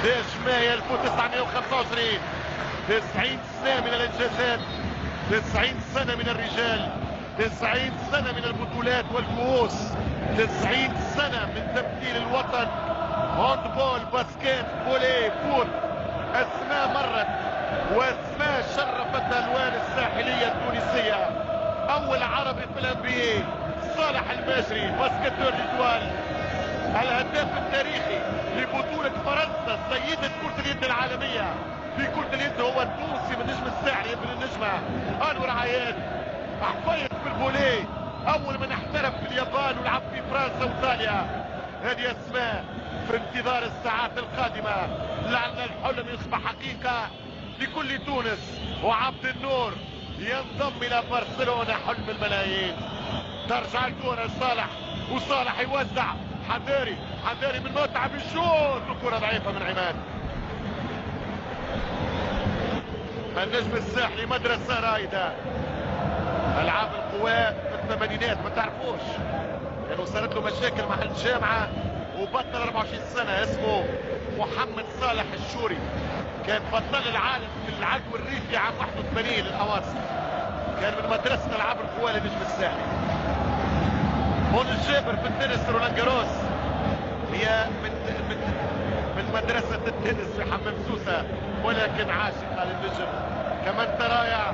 لجماهير 1925. 90 سنة من الإنجازات، 90 سنة من الرجال، 90 سنة من البطولات والكؤوس، 90 سنة من تمثيل الوطن. هاندبول، باسكيت، فولي، فوت، أسماء مرت وأسماء شرفت الألوان الساحلية التونسية. أول عربي في الأنبياء صالح الماجري، باسكتور ريتوال، الهداف التاريخي لبطولة فرنسا سيدة كرة اليد العالمية. في كرة اليد هو التونسي من نجم الساحل ابن النجمة أنور عياد. حفيظ في الفولي، أول من احترف في اليابان ولعب في فرنسا وإيطاليا. هذه أسماء في انتظار الساعات القادمة لعل الحلم يصبح حقيقة لكل تونس. وعبد النور ينضم إلى برشلونة، حلم الملايين. ترجع الكرة لصالح، وصالح يوزع. حذاري من متعب الشوط، الكرة ضعيفة من عماد. النجم الساحلي مدرسة رائدة. ألعاب القوى في الثمانينات ما تعرفوش، لأنه يعني صارت له مشاكل مع الجامعة وبطل 24 سنة. اسمه محمد صالح الشوري، كان بطل العالم في العدو الريفي عام 81 للأواصر. كان من مدرسة ألعاب القوى للنجم الساحلي. هون الجابر في التنس رولان جاروس، هي من مدرسة التنس في حمام سوسة، ولكن عاشقة للنجم. كمان ترايع،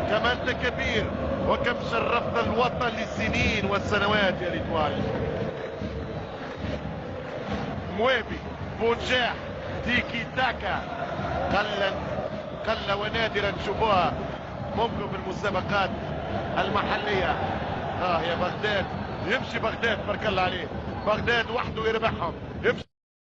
كمان تكبير، وكم شرفنا الوطن لسنين وسنوات يا ريتوال. مويبي، بونجاح، تيكي تاكا، قل ونادرا تشوفوها ممكن في المسابقات المحلية. يا بغداد، يمشي بغداد، بارك الله عليه. بغداد وحده يربحهم. يمشي